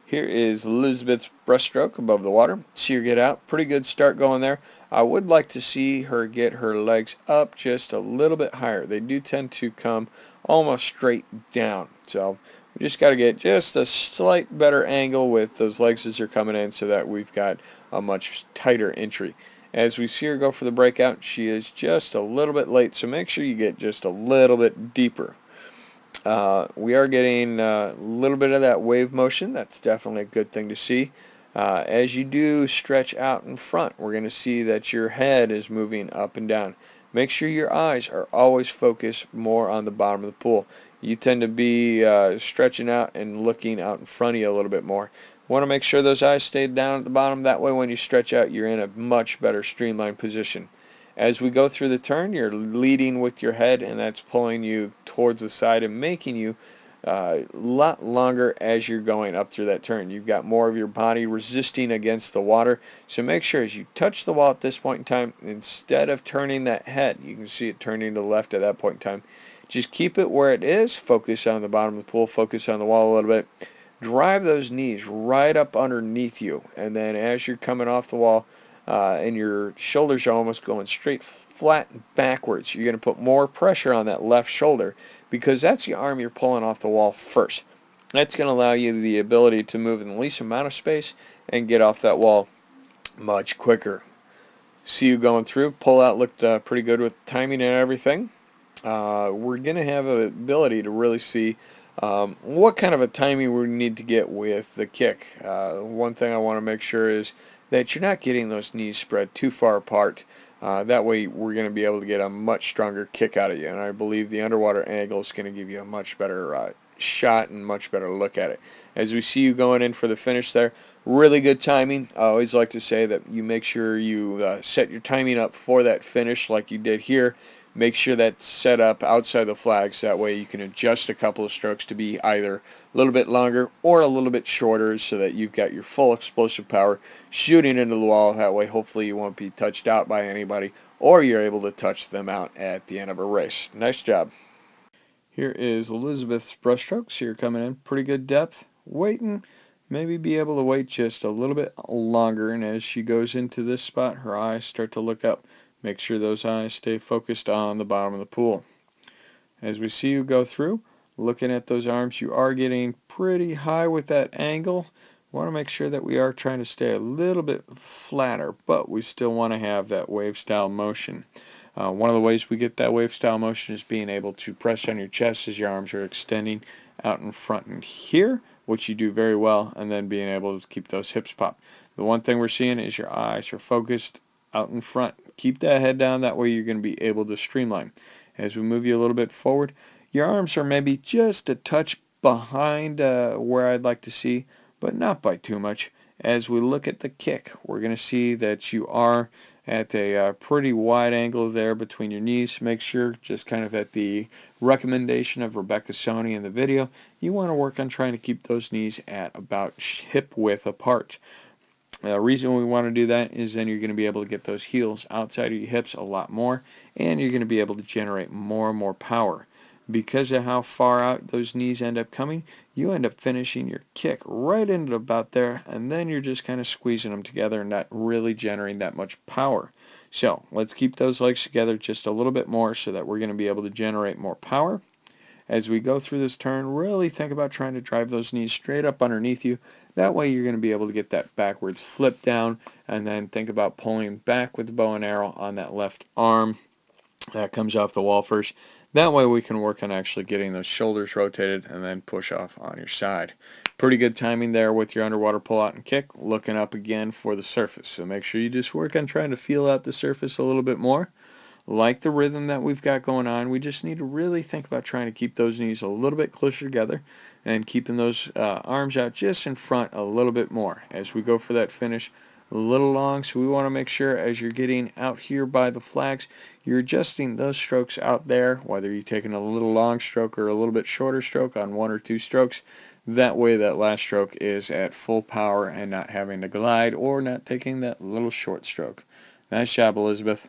Here is Elizabeth's breaststroke above the water. See her get out. Pretty good start going there. I would like to see her get her legs up just a little bit higher. They do tend to come almost straight down. So we just got to get just a slight better angle with those legs as they're coming in so that we've got a much tighter entry. As we see her go for the breakout, she is just a little bit late, so make sure you get just a little bit deeper. We are getting a little bit of that wave motion. That's definitely a good thing to see. As you do stretch out in front, we're going to see that your head is moving up and down. Make sure your eyes are always focused more on the bottom of the pool. You tend to be stretching out and looking out in front of you a little bit more. Want to make sure those eyes stay down at the bottom. That way when you stretch out, you're in a much better streamlined position. As we go through the turn, you're leading with your head, and that's pulling you towards the side and making you a lot longer as you're going up through that turn. You've got more of your body resisting against the water, so make sure as you touch the wall at this point in time, instead of turning that head, you can see it turning to the left at that point in time, just keep it where it is, focus on the bottom of the pool, focus on the wall a little bit, drive those knees right up underneath you, and then as you're coming off the wall, and your shoulders are almost going straight flat backwards. You're going to put more pressure on that left shoulder because that's the arm you're pulling off the wall first. That's going to allow you the ability to move in the least amount of space and get off that wall much quicker. See you going through. Pull out looked pretty good with timing and everything. We're going to have an ability to really see what kind of a timing we need to get with the kick. One thing I want to make sure is that you're not getting those knees spread too far apart. That way we're going to be able to get a much stronger kick out of you, and I believe the underwater angle is going to give you a much better shot and much better look at it. As we see you going in for the finish there, really good timing. I always like to say that you make sure you set your timing up for that finish like you did here. Make sure that's set up outside the flags. That way you can adjust a couple of strokes to be either a little bit longer or a little bit shorter so that you've got your full explosive power shooting into the wall. That way hopefully you won't be touched out by anybody or you're able to touch them out at the end of a race. Nice job. Here is Elizabeth's brushstrokes. Here coming in pretty good depth. Waiting. Maybe be able to wait just a little bit longer, and as she goes into this spot, her eyes start to look up. Make sure those eyes stay focused on the bottom of the pool. As we see you go through, looking at those arms, you are getting pretty high with that angle. Want to make sure that we are trying to stay a little bit flatter, but we still want to have that wave style motion. One of the ways we get that wave style motion is being able to press on your chest as your arms are extending out in front and here, which you do very well, and then being able to keep those hips popped. The one thing we're seeing is your eyes are focused out in front. Keep that head down, that way you're going to be able to streamline. As we move you a little bit forward, your arms are maybe just a touch behind where I'd like to see, but not by too much. As we look at the kick, we're going to see that you are at a pretty wide angle there between your knees. Make sure, just kind of at the recommendation of Rebecca Sony in the video, you want to work on trying to keep those knees at about hip width apart. The reason we want to do that is then you're going to be able to get those heels outside of your hips a lot more, and you're going to be able to generate more and more power. Because of how far out those knees end up coming, you end up finishing your kick right into about there, and then you're just kind of squeezing them together and not really generating that much power. So let's keep those legs together just a little bit more so that we're going to be able to generate more power. As we go through this turn, really think about trying to drive those knees straight up underneath you. That way you're going to be able to get that backwards flip down, and then think about pulling back with the bow and arrow on that left arm. That comes off the wall first. That way we can work on actually getting those shoulders rotated and then push off on your side. Pretty good timing there with your underwater pull out and kick. Looking up again for the surface. So make sure you just work on trying to feel out the surface a little bit more. Like the rhythm that we've got going on, we just need to really think about trying to keep those knees a little bit closer together and keeping those arms out just in front a little bit more as we go for that finish. A little long, so we want to make sure as you're getting out here by the flags, you're adjusting those strokes out there, whether you're taking a little long stroke or a little bit shorter stroke on one or two strokes. That way that last stroke is at full power and not having to glide or not taking that little short stroke. Nice job, Elizabeth.